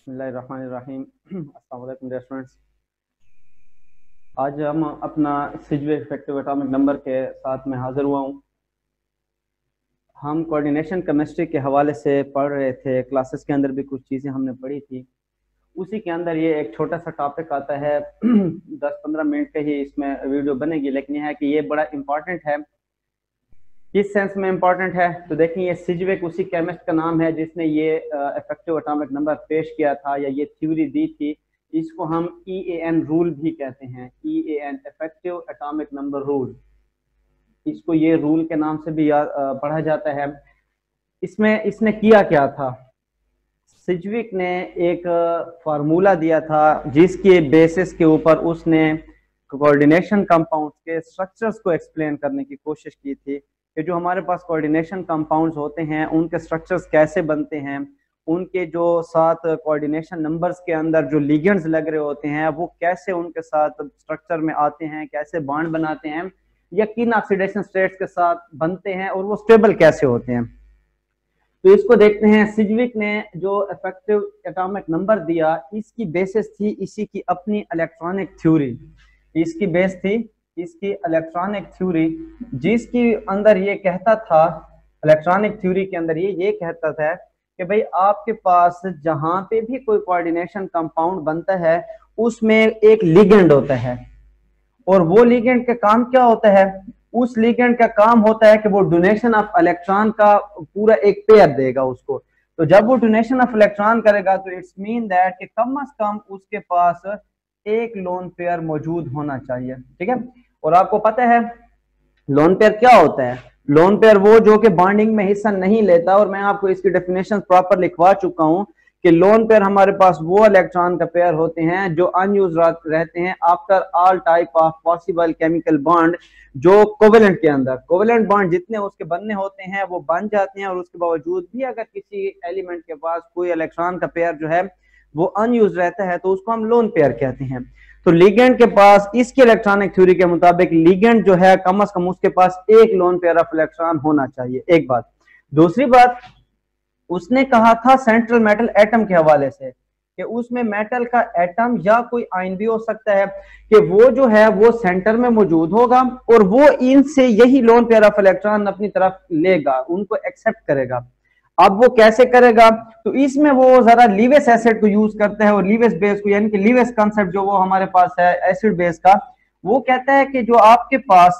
बिस्मिल्लाहिर्रहमानिर्रहीम। अस्सलाम वालेकुम डियर स्टूडेंट्स। आज हम अपना सिजवे इफेक्टिव एटॉमिक नंबर के साथ में हाजिर हुआ हूँ। हम कोऑर्डिनेशन केमिस्ट्री के हवाले से पढ़ रहे थे, क्लासेस के अंदर भी कुछ चीज़ें हमने पढ़ी थी। उसी के अंदर ये एक छोटा सा टॉपिक आता है 10-15 मिनट के ही इसमें वीडियो बनेगी, लेकिन यह है कि ये बड़ा इम्पॉर्टेंट है। किस सेंस में इम्पॉर्टेंट है तो देखिए, ये सिजवेक उसी केमिस्ट का नाम है जिसने ये इफेक्टिव एटॉमिक नंबर पेश किया था या ये थ्योरी दी थी। इसको हम EAN रूल भी कहते हैं, EAN effective atomic number rule. इसको ये रूल के नाम से भी पढ़ा जाता है। इसमें इसने किया क्या था, सिजवेक ने एक फार्मूला दिया था जिसके बेसिस के ऊपर उसने कोऑर्डिनेशन कंपाउंड्स के स्ट्रक्चर्स को एक्सप्लेन करने की कोशिश की थी कि जो हमारे पास कोऑर्डिनेशन कंपाउंड्स होते हैं उनके स्ट्रक्चर्स कैसे बनते हैं, उनके जो साथ कोऑर्डिनेशन नंबर्स के अंदर जो लिगेंड्स लग रहे होते हैं वो कैसे उनके साथ स्ट्रक्चर में आते हैं, कैसे बॉन्ड बनाते हैं या किन ऑक्सीडेशन स्टेट्स के साथ बनते हैं और वो स्टेबल कैसे होते हैं। तो इसको देखते हैं। सिजवेक ने जो इफेक्टिव एटॉमिक नंबर दिया इसकी बेसिस थी इसी की अपनी इलेक्ट्रॉनिक थ्योरी। इसकी बेस थी इसकी इलेक्ट्रॉनिक थ्योरी, जिसके अंदर ये कहता था, इलेक्ट्रॉनिक थ्योरी के अंदर ये कहता था कि भाई आपके पास जहां पे भी कोई कोऑर्डिनेशन कंपाउंड बनता है उसमें एक लिगेंड होता है, और वो लिगेंड का काम क्या होता है, उस लिगेंड का काम होता है कि वो डोनेशन ऑफ इलेक्ट्रॉन का पूरा एक पेयर देगा उसको। तो जब वो डोनेशन ऑफ इलेक्ट्रॉन करेगा तो इट्स मीन दैट कि कम से कम उसके पास एक लोन पेयर मौजूद होना चाहिए। ठीक है, और आपको पता है लोन पेयर क्या होता है। लोन पेयर वो जो कि बॉन्डिंग में हिस्सा नहीं लेता, और मैं आपको इसकी डेफिनेशन प्रॉपर लिखवा चुका हूं कि लोन पेयर हमारे पास वो इलेक्ट्रॉन का पेयर होते हैं जो अनयूज रहते हैं after all type of possible chemical bond, जो कोवेलेंट के अंदर कोवेलेंट बॉन्ड जितने उसके बनने होते हैं वो बन जाते हैं, और उसके बावजूद भी अगर किसी एलिमेंट के पास कोई इलेक्ट्रॉन का पेयर जो है वो अनयूज रहता है तो उसको हम लोन पेयर कहते हैं। तो लिगेंड के पास इसके इलेक्ट्रॉनिक थ्योरी के मुताबिक लिगेंड जो है कम से कम उसके पास एक लोन पेयर ऑफ इलेक्ट्रॉन होना चाहिए, एक बात। दूसरी बात, उसने कहा था सेंट्रल मेटल एटम के हवाले से कि उसमें मेटल का एटम या कोई आयन भी हो सकता है कि वो जो है वो सेंटर में मौजूद होगा और वो इनसे यही लोन पेयर ऑफ इलेक्ट्रॉन अपनी तरफ लेगा, उनको एक्सेप्ट करेगा। अब वो कैसे करेगा, तो इसमें वो जरा लीवेस एसिड को यूज करता है, और लीवेस बेस को, यानी कि लीवेस कॉन्सेप्ट जो वो हमारे पास है एसिड बेस का, वो कहता है कि जो आपके पास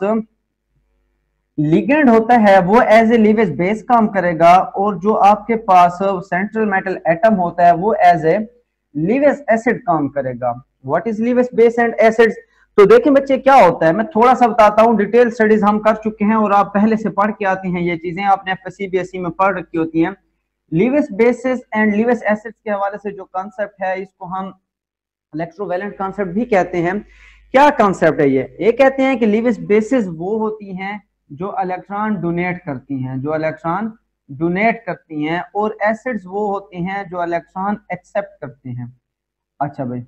लिगेंड होता है वो एज ए लीवेस बेस काम करेगा, और जो आपके पास सेंट्रल मेटल एटम होता है वो एज ए लीवेस एसिड काम करेगा। What is Lewis base and acids? तो देखें बच्चे क्या होता है, मैं थोड़ा सा बताता हूँ। डिटेल स्टडीज हम कर चुके हैं और आप पहले से पढ़ के आते हैं, ये चीजें आपने FSC BSc में पढ़ रखी होती हैं। लीवेस बेसिस एंड लीवेस एसिड्स के हवाले से जो कॉन्सेप्ट है इसको हम इलेक्ट्रोवैलेंट कॉन्सेप्ट भी कहते हैं। क्या कॉन्सेप्ट है ये कहते हैं कि लीवेस बेसिस वो होती हैं जो इलेक्ट्रॉन डोनेट करती हैं, जो इलेक्ट्रॉन डोनेट करती हैं, और एसिड्स वो होती हैं जो इलेक्ट्रॉन एक्सेप्ट करते हैं। अच्छा भाई,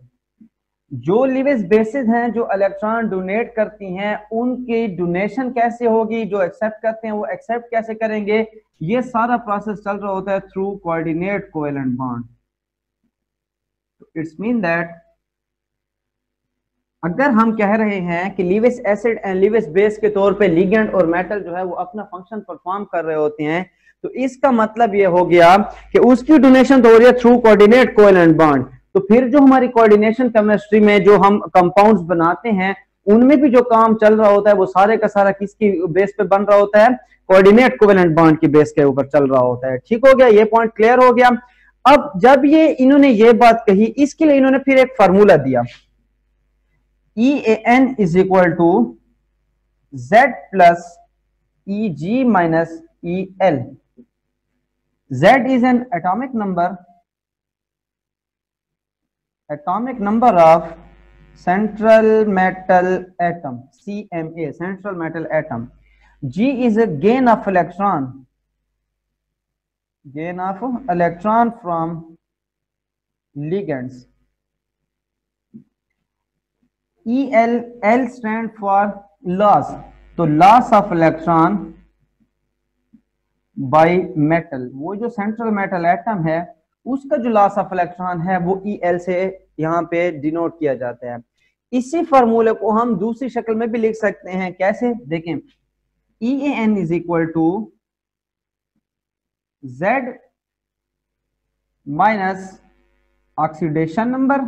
जो लीवेस बेसिस हैं जो इलेक्ट्रॉन डोनेट करती हैं उनकी डोनेशन कैसे होगी, जो एक्सेप्ट करते हैं वो एक्सेप्ट कैसे करेंगे, ये सारा प्रोसेस चल रहा होता है through coordinate covalent bond. It's mean that अगर हम कह रहे हैं कि लीवेस एसिड एंड लीवेस बेस के तौर पे लिगेंड और मेटल जो है वो अपना फंक्शन परफॉर्म कर रहे होते हैं, तो इसका मतलब ये हो गया कि उसकी डोनेशन तो हो रही है थ्रू कोऑर्डिनेट कोवेलेंट बॉन्ड। तो फिर जो हमारी कोऑर्डिनेशन केमिस्ट्री में जो हम कंपाउंड्स बनाते हैं उनमें भी जो काम चल रहा होता है वो सारे का सारा किसकी बेस पे बन रहा होता है, कोऑर्डिनेट कोवेलेंट बॉन्ड की बेस के ऊपर चल रहा होता है। ठीक हो गया, ये पॉइंट क्लियर हो गया। अब जब ये इन्होंने ये बात कही, इसके लिए इन्होंने फिर एक फार्मूला दिया, EAN is equal to Z plus EG minus EL. Z is an atomic number of central metal atom, CMA, central metal atom. G is a gain of electron from ligands. L stand for loss, तो loss of electron by metal। वो जो central metal atom है उसका जो loss of electron है वो EL से यहाँ पे डिनोट किया जाता है। इसी फार्मूले को हम दूसरी शक्ल में भी लिख सकते हैं, कैसे देखें, EAN is equal to Z minus oxidation number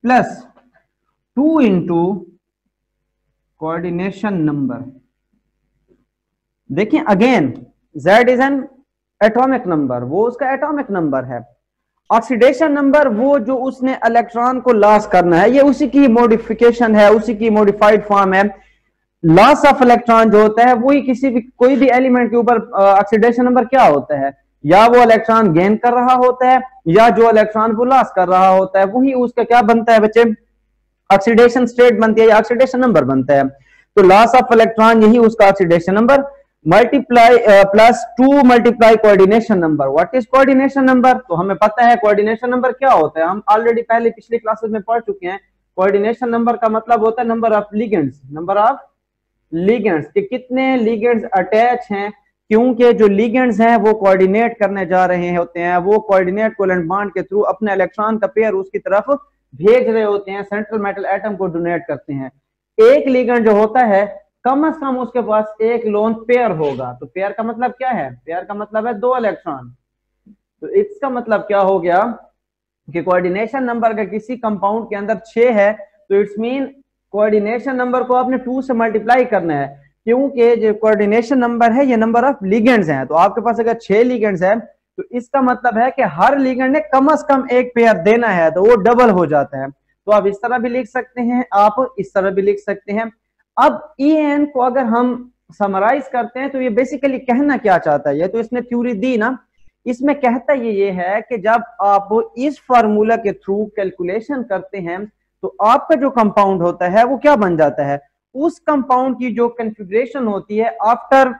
plus 2 into coordination number. देखिए again Z is an atomic number, वो उसका एटॉमिक नंबर है। ऑक्सीडेशन नंबर वो जो उसने इलेक्ट्रॉन को लॉस करना है, ये उसी की मॉडिफिकेशन है, उसी की मॉडिफाइड फॉर्म है। लॉस ऑफ इलेक्ट्रॉन जो होता है वही किसी भी कोई भी एलिमेंट के ऊपर ऑक्सीडेशन नंबर क्या होता है, या वो इलेक्ट्रॉन गेन कर रहा होता है या जो इलेक्ट्रॉन को लॉस कर रहा होता है, वही उसका क्या बनता है बच्चे, ऑक्सीडेशन स्टेट बनती है या ऑक्सीडेशन नंबर बनता है। तो लॉस ऑफ इलेक्ट्रॉन यही उसका oxidation number multiply plus 2 multiply coordination number. What is coordination number? तो हमें पता है कोऑर्डिनेशन नंबर क्या होता है, हम ऑलरेडी पहले पिछली क्लासेस में पढ़ चुके हैं। कोऑर्डिनेशन नंबर का मतलब होता है number of ligands, number of ligands कि कितने लिगेंड्स अटैच हैं, क्योंकि जो लिगेंड्स हैं वो कोऑर्डिनेट करने जा रहे होते हैं, वो कोऑर्डिनेट कोवेलेंट बॉन्ड के थ्रू अपने इलेक्ट्रॉन का पेयर उसकी तरफ भेज रहे होते हैं, सेंट्रल मेटल एटम को डोनेट करते हैं। एक लिगेंड जो होता है कम से कम उसके पास एक लोन पेयर होगा। तो पेयर का मतलब क्या है? पेयर का मतलब है 2 इलेक्ट्रॉन। तो इसका मतलब क्या हो गया कि कोऑर्डिनेशन नंबर अगर किसी कंपाउंड के अंदर 6 है तो इट्स मीन कोऑर्डिनेशन नंबर को आपने 2 से मल्टीप्लाई करना है, क्योंकि जो कोऑर्डिनेशन नंबर है ये नंबर ऑफ लिगेंड्स हैं। तो आपके पास अगर 6 लिगेंड्स हैं तो इसका मतलब है कि हर लिगेंड ने कम से कम एक पेयर देना है, तो वो डबल हो जाता है। तो आप इस तरह भी लिख सकते हैं, आप इस तरह भी लिख सकते हैं। अब EN को अगर हम समराइज करते हैं तो ये बेसिकली कहना क्या चाहता है, ये तो इसने थ्योरी दी ना, इसमें कहता ये है कि जब आप इस फार्मूला के थ्रू कैलकुलेशन करते हैं तो आपका जो कंपाउंड होता है वो क्या बन जाता है, उस कंपाउंड की जो कॉन्फ़िगरेशन होती है आफ्टर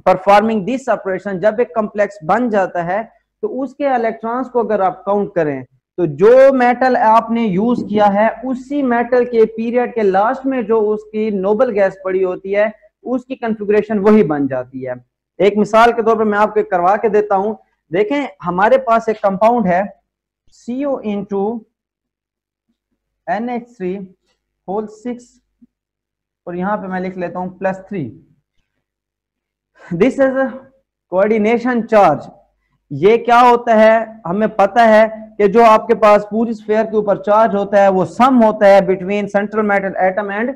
परफॉर्मिंग दिस ऑपरेशन, जब एक कॉम्प्लेक्स बन जाता है तो उसके इलेक्ट्रॉन्स को अगर आप काउंट करें तो जो मेटल आपने यूज किया है उसी मेटल के पीरियड के लास्ट में जो उसकी नोबल गैस पड़ी होती है उसकी कॉन्फ़िगरेशन वही बन जाती है। एक मिसाल के तौर पर मैं आपको करवा के देता हूं। देखें हमारे पास एक कंपाउंड है CO इंटू NH3 होल 6 और यहां पे मैं लिख लेता हूं +3। This is coordination charge. ये क्या होता है, हमें पता है कि जो आपके पास पूरी स्फीयर के ऊपर चार्ज होता है वो सम होता है between central metal atom and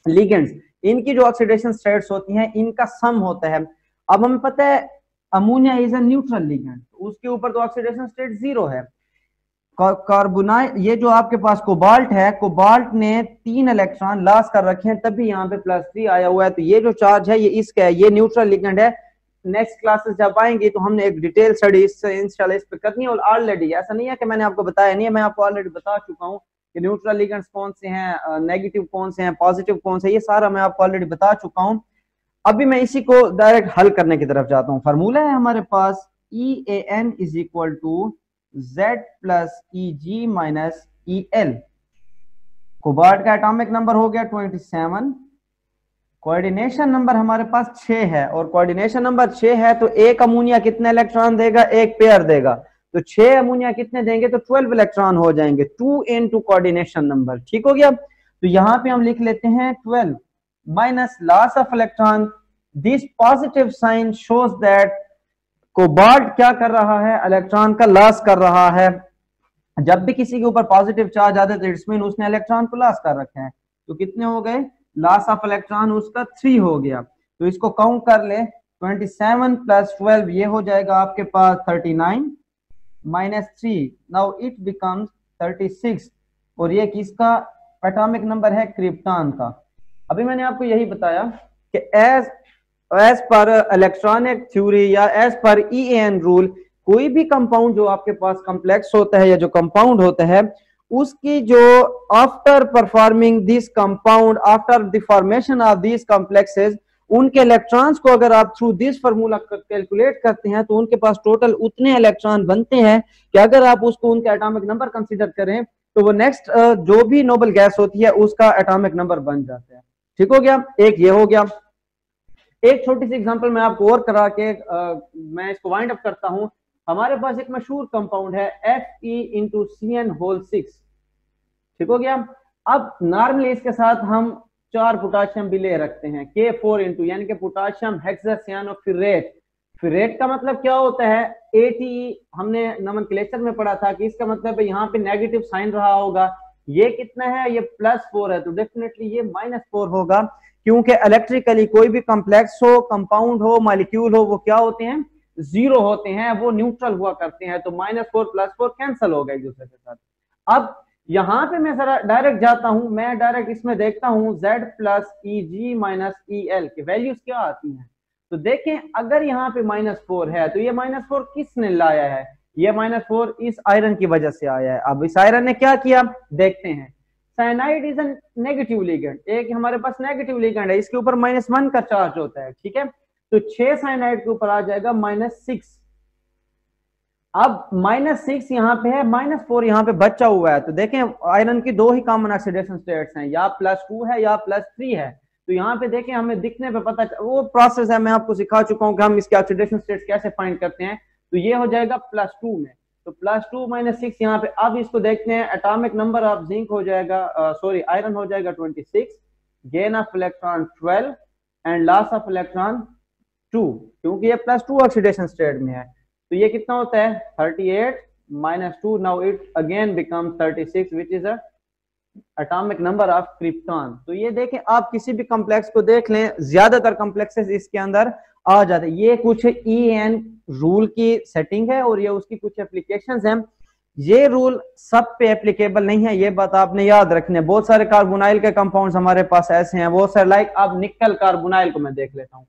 ligands. इनकी जो ऑक्सीडेशन स्टेट्स होती हैं इनका सम होता है। अब हमें पता है ammonia is a neutral ligand, उसके ऊपर तो ऑक्सीडेशन स्टेट 0 है। कार्बोनाइल, ये जो आपके पास कोबाल्ट है, कोबाल्ट ने 3 इलेक्ट्रॉन लॉस कर रखे हैं तभी यहाँ पे +3 आया हुआ है। तो ये जो चार्ज है ये इसका है, ये न्यूट्रल लिगेंड है। नेक्स्ट क्लासेस जब आएंगी तो हमने एक डिटेल स्टडी इंशाल्लाह इस पे करनी है। और ऑलरेडी ऐसा नहीं है कि मैंने आपको बताया नहीं है, मैं आपको ऑलरेडी बता चुका हूँ कि न्यूट्रल लिगेंड्स कौन से हैं, नेगेटिव कौन से हैं, पॉजिटिव कौन से, ये सारा मैं आपको ऑलरेडी बता चुका हूँ। अभी मैं इसी को डायरेक्ट हल करने की तरफ जाता हूँ। फार्मूला है हमारे पास EAN is equal to Z plus EG minus EL। Cobalt का एटॉमिक नंबर हो गया 27, कोऑर्डिनेशन नंबर हमारे पास 6 है, और कोऑर्डिनेशन नंबर 6 है तो एक अमोनिया कितने इलेक्ट्रॉन देगा, एक पेयर देगा। तो 6 अमोनिया कितने देंगे, तो 12 इलेक्ट्रॉन हो जाएंगे, 2 इनटू कोऑर्डिनेशन नंबर। ठीक हो गया। तो यहां पे हम लिख लेते हैं 12 minus loss of electron. This positive sign shows that cobalt क्या कर रहा है, इलेक्ट्रॉन का लॉस कर रहा है। जब भी किसी के ऊपर पॉजिटिव चार्ज आता है तो इट्स मीन उसने इलेक्ट्रॉन को लॉस कर रखे हैं। तो कितने हो गए, लॉस ऑफ इलेक्ट्रॉन उसका 3 हो गया। तो इसको काउंट कर ले, 27 प्लस 12 ये हो जाएगा आपके पास 39 माइनस 3, नाउ इट बिकम्स 36। और ये किसका एटॉमिक नंबर है, क्रिप्टॉन का। अभी मैंने आपको यही बताया कि एज पर इलेक्ट्रॉनिक थ्योरी या एज पर EAN रूल, कोई भी कंपाउंड जो आपके पास कॉम्प्लेक्स होता है या जो कंपाउंड होता है उसकी जो after performing this compound, after the formation of this complexes, उनके इलेक्ट्रॉन्स को अगर आप थ्रू दिस फार्मूला कैलकुलेट करते हैं तो उनके पास टोटल उतने इलेक्ट्रॉन बनते हैं कि अगर आप उसको उनका एटॉमिक नंबर कंसीडर करें तो वो नेक्स्ट जो भी नोबल गैस होती है उसका एटॉमिक नंबर बन जाता है। ठीक हो गया, एक ये हो गया। एक छोटी सी एग्जांपल मैं आपको और करा के मैं इसको वाइंड अप करता हूं। हमारे पास एक मशहूर कंपाउंड है Fe इंटू CN6, ठीक हो गया। अब नॉर्मली इसके साथ हम 4 पोटाशियम भी ले रखते हैं, K4 इंटू यानी कि पोटाशियम हेक्सासियानोफिरेट। फिरेट का मतलब क्या होता है, ATE हमने नोमेनक्लेचर में पढ़ा था कि इसका मतलब है यहाँ पे नेगेटिव साइन रहा होगा। ये कितना है, ये +4 है, तो डेफिनेटली ये -4 होगा, क्योंकि इलेक्ट्रिकली कोई भी कॉम्प्लेक्स हो, कंपाउंड हो, मॉलिक्यूल हो, वो क्या होते हैं, 0 होते हैं, वो न्यूट्रल हुआ करते हैं। तो -4 +4 कैंसिल हो गए एक दूसरे के साथ। अब यहाँ पे मैं जरा डायरेक्ट जाता हूं, मैं डायरेक्ट इसमें देखता हूं Z + EG - EL की वैल्यूज क्या आती हैं। तो देखें अगर यहाँ पे -4 है तो ये -4 किसने लाया है, ये -4 इस आयरन की वजह से आया है। अब इस आयरन ने क्या किया देखते हैं। Cyanide is a negative ligand, एक हमारे पास नेगेटिव लिगेंड है, इसके ऊपर -1 का चार्ज होता है, ठीक है। तो 6 साइनाइड के ऊपर आ जाएगा -6। अब -6 यहाँ पे है, -4 यहाँ पे बचा हुआ है। तो देखें आयरन की 2 ही कॉमन ऑक्सीडेशन स्टेट्स हैं, या +2 है या +3 है। तो यहाँ पे देखें हमें दिखने पे पता वो प्रोसेस है, मैं आपको सिखा चुका हूँ कि हम इसके ऑक्सीडेशन स्टेट्स कैसे फाइंड करते हैं। तो ये हो जाएगा +2 में, तो +2 - 6 यहाँ पे। अब इसको देखते हैं, एटॉमिक नंबर ऑफ जिंक हो जाएगा, सॉरी आयरन हो जाएगा 26, gain of electron 12 and loss of electron 2, क्योंकि ये +2 ऑक्सीडेशन स्टेट में है। तो ये कितना होता है 38 - 2, now it again become 36 which is atomic number of krypton. तो ये देखें आप किसी भी कॉम्प्लेक्स को देख लें, ज्यादातर कॉम्प्लेक्सेस इसके अंदर आ जाते हैं। ये कुछ EN रूल की सेटिंग है और ये उसकी कुछ एप्लीकेशंस हैं। ये रूल सब पे एप्लीकेबल नहीं है, ये बात आपने याद रखनी है। बहुत सारे कार्बोनाइल के कंपाउंड्स हमारे पास ऐसे हैं, बहुत सारे लाइक अब निकल कार्बोनाइल को मैं देख लेता हूँ,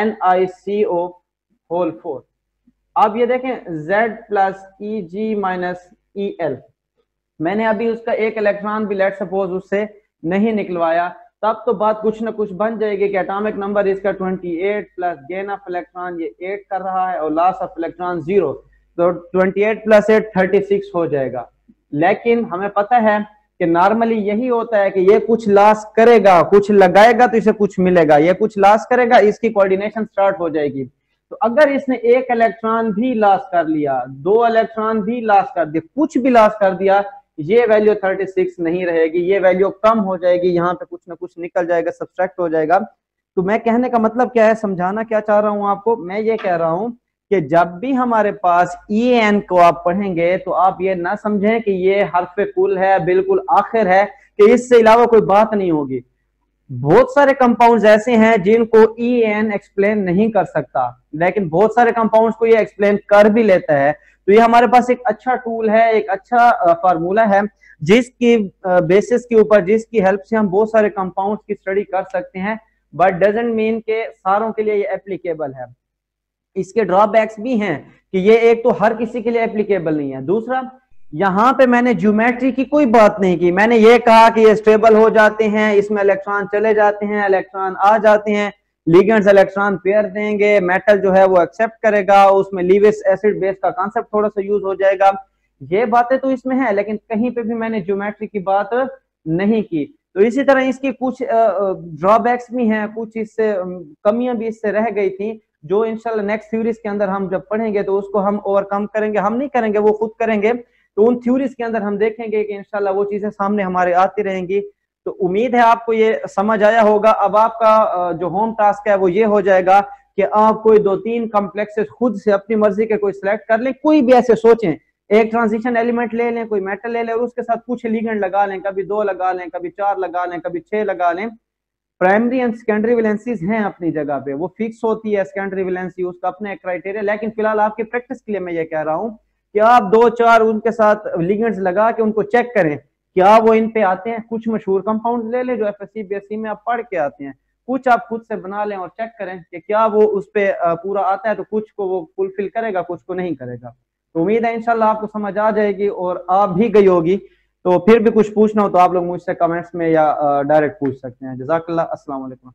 NiCO4। अब ये देखें Z + EG - EL, मैंने अभी उसका एक इलेक्ट्रॉन भी लेट सपोज उससे नहीं निकलवाया, तब तो बात कुछ ना कुछ बन जाएगी कि एटॉमिक नंबर इसका 28 प्लस गेन ऑफ इलेक्ट्रॉन ये 8 कर रहा है और लॉस ऑफ इलेक्ट्रॉन 0, तो 28 + 8 36 हो जाएगा। लेकिन हमें पता है कि नॉर्मली यही होता है कि ये कुछ लॉस करेगा, कुछ लगाएगा तो इसे कुछ मिलेगा, ये कुछ लॉस करेगा, इसकी कोऑर्डिनेशन स्टार्ट हो जाएगी। तो अगर इसने एक इलेक्ट्रॉन भी लॉस कर लिया, 2 इलेक्ट्रॉन भी लॉस कर दिया, कुछ भी लॉस कर दिया, ये वैल्यू 36 नहीं रहेगी, ये वैल्यू कम हो जाएगी, यहाँ पे कुछ ना कुछ निकल जाएगा, सब्सट्रैक्ट हो जाएगा। तो मैं कहने का मतलब क्या है, समझाना क्या चाह रहा हूं आपको, मैं ये कह रहा हूं कि जब भी हमारे पास EN को आप पढ़ेंगे तो आप ये ना समझें कि ये हर्फ कुल है, बिल्कुल आखिर है, कि इससे अलावा कोई बात नहीं होगी। बहुत सारे कंपाउंड्स ऐसे हैं जिनको EN एक्सप्लेन नहीं कर सकता, लेकिन बहुत सारे कंपाउंड्स को ये एक्सप्लेन कर भी लेता है। तो ये हमारे पास एक अच्छा टूल है, एक अच्छा फार्मूला है, जिसकी बेसिस के ऊपर, जिसकी हेल्प से हम बहुत सारे कंपाउंड्स की स्टडी कर सकते हैं, बट डजंट मीन के सारों के लिए ये एप्लीकेबल है। इसके ड्रॉबैक्स भी हैं कि ये एक तो हर किसी के लिए एप्लीकेबल नहीं है। दूसरा, यहाँ पे मैंने ज्योमेट्री की कोई बात नहीं की, मैंने ये कहा कि ये स्टेबल हो जाते हैं, इसमें इलेक्ट्रॉन चले जाते हैं, इलेक्ट्रॉन आ जाते हैं, लिगेंड्स इलेक्ट्रॉन पेयर देंगे, मेटल जो है वो एक्सेप्ट करेगा, उसमें लीविस एसिड बेस का कांसेप्ट थोड़ा सा यूज हो जाएगा। ये बातें तो इसमें है, लेकिन कहीं पे भी मैंने ज्योमेट्री की बात नहीं की। तो इसी तरह इसकी कुछ ड्रॉबैक्स भी हैं, कुछ इससे कमियां भी इससे रह गई थी, जो इंशाल्लाह नेक्स्ट थ्योरीज के अंदर हम जब पढ़ेंगे तो उसको हम ओवरकम करेंगे। हम नहीं करेंगे, वो खुद करेंगे। तो उन थ्योरीज के अंदर हम देखेंगे कि इंशाल्लाह वो चीजें सामने हमारे आती रहेंगी। तो उम्मीद है आपको ये समझ आया होगा। अब आपका जो होम टास्क है वो ये हो जाएगा कि आप कोई 2-3 कॉम्प्लेक्सेस खुद से अपनी मर्जी के कोई सिलेक्ट कर लें, कोई भी ऐसे सोचें, एक ट्रांजिशन एलिमेंट ले लें, कोई मेटल ले लें और उसके साथ कुछ लिगेंड लगा लें, कभी 2 लगा लें, कभी 4 लगा लें, कभी 6 लगा लें। प्राइमरी एंड सेकेंडरी वैलेंसीज हैं अपनी जगह पे, वो फिक्स होती है सेकेंडरी वैलेंसी, उसका अपने क्राइटेरिया। लेकिन फिलहाल आपकी प्रैक्टिस के लिए मैं ये कह रहा हूँ कि आप 2-4 उनके साथ लिगेंड्स लगा के उनको चेक करें क्या वो इन पे आते हैं। कुछ मशहूर कंपाउंड ले लें जो FSC BSc में आप पढ़ के आते हैं, कुछ आप खुद से बना लें और चेक करें कि क्या वो उस पे पूरा आता है। तो कुछ को वो फुलफिल करेगा, कुछ को नहीं करेगा। तो उम्मीद है इंशाल्लाह आपको समझ आ जाएगी और आ भी गई होगी। तो फिर भी कुछ पूछना हो तो आप लोग मुझसे कमेंट्स में या डायरेक्ट पूछ सकते हैं। जज़ाकल्लाह। अस्सलाम वालेकुम।